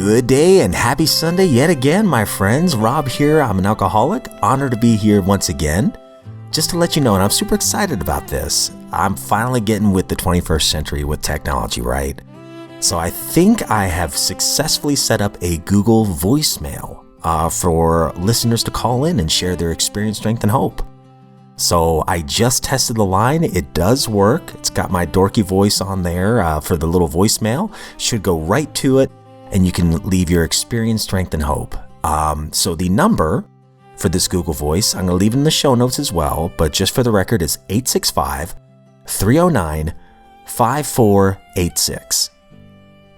Good day and happy Sunday yet again, my friends. Rob here. I'm an alcoholic. Honored to be here once again. Just to let you know, and I'm super excited about this, I'm finally getting with the 21st century with technology, right? So I think I have successfully set up a Google voicemail for listeners to call in and share their experience, strength, and hope. So I just tested the line. It does work. It's got my dorky voice on there for the little voicemail. Should go right to it, and you can leave your experience, strength, and hope. So the number for this Google Voice, I'm going to leave it in the show notes as well, but just for the record, it's 865-309-5486.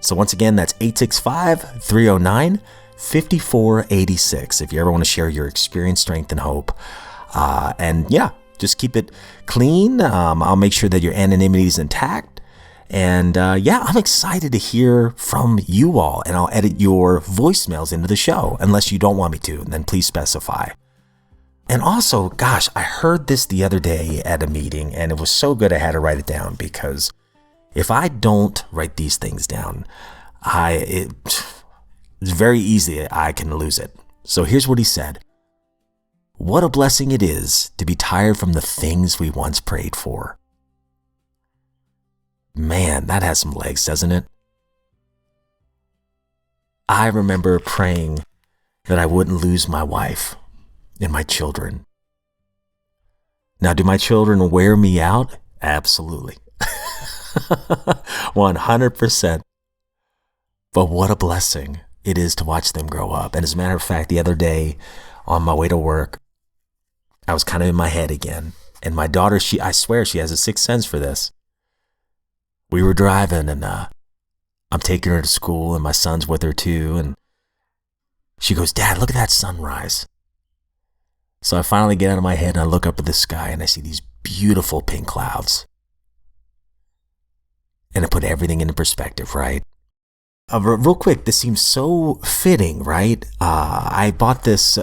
So once again, that's 865-309-5486 if you ever want to share your experience, strength, and hope. And yeah, just keep it clean. I'll make sure that your anonymity is intact. And yeah, I'm excited to hear from you all, and I'll edit your voicemails into the show unless you don't want me to, and then please specify. And also, gosh, I heard this the other day at a meeting, and it was so good I had to write it down, because if I don't write these things down, it's very easy I can lose it. So here's what he said. What a blessing it is to be tired from the things we once prayed for. Man, that has some legs, doesn't it? I remember praying that I wouldn't lose my wife and my children. Now, do my children wear me out? Absolutely. 100%. But what a blessing it is to watch them grow up. And as a matter of fact, the other day on my way to work, I was kind of in my head again. And my daughter, I swear she has a sixth sense for this. We were driving, and I'm taking her to school, and my son's with her too. And she goes, Dad, look at that sunrise. So I finally get out of my head and I look up at the sky and I see these beautiful pink clouds. And it put everything into perspective, right? Real quick, this seems so fitting, right? I bought this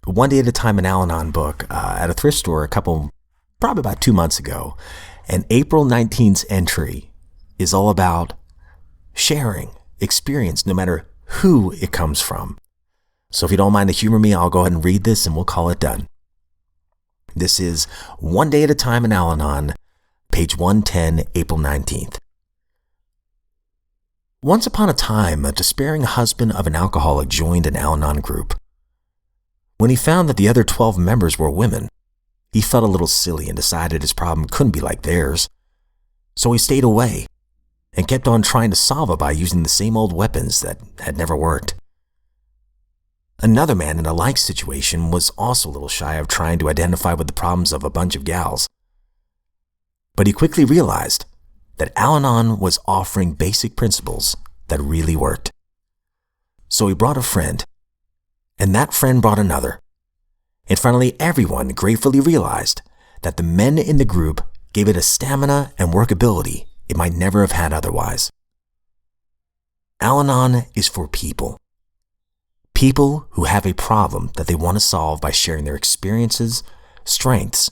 One Day at a Time, an Al-Anon book at a thrift store probably about 2 months ago. And April 19th's entry is all about sharing experience, no matter who it comes from. So if you don't mind to humor me, I'll go ahead and read this and we'll call it done. This is One Day at a Time in Al-Anon, page 110, April 19th. Once upon a time, a despairing husband of an alcoholic joined an Al-Anon group. When he found that the other 12 members were women, he felt a little silly and decided his problem couldn't be like theirs. So he stayed away and kept on trying to solve it by using the same old weapons that had never worked. Another man in a like situation was also a little shy of trying to identify with the problems of a bunch of gals. But he quickly realized that Al-Anon was offering basic principles that really worked. So he brought a friend, and that friend brought another. And finally, everyone gratefully realized that the men in the group gave it a stamina and workability it might never have had otherwise. Al-Anon is for people. People who have a problem that they want to solve by sharing their experiences, strengths,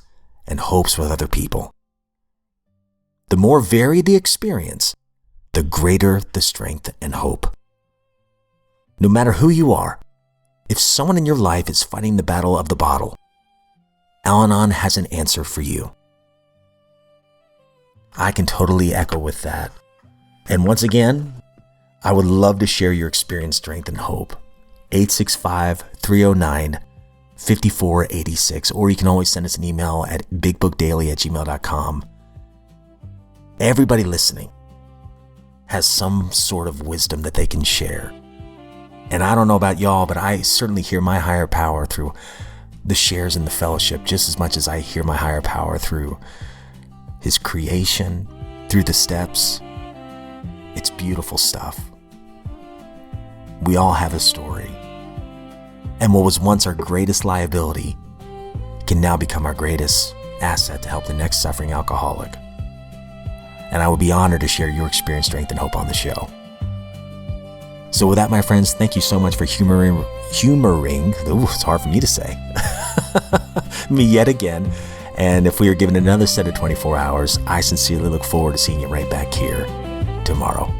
and hopes with other people. The more varied the experience, the greater the strength and hope. No matter who you are, if someone in your life is fighting the battle of the bottle, Al-Anon has an answer for you. I can totally echo with that. And once again, I would love to share your experience, strength, and hope. 865-309-5486, or you can always send us an email at bigbookdaily@gmail.com. Everybody listening has some sort of wisdom that they can share. And I don't know about y'all, but I certainly hear my higher power through the shares in the fellowship just as much as I hear my higher power through his creation, through the steps. It's beautiful stuff. We all have a story. And what was once our greatest liability can now become our greatest asset to help the next suffering alcoholic. And I would be honored to share your experience, strength, and hope on the show. So with that, my friends, thank you so much for humoring, it's hard for me to say, me yet again. And if we are given another set of 24 hours, I sincerely look forward to seeing you right back here tomorrow.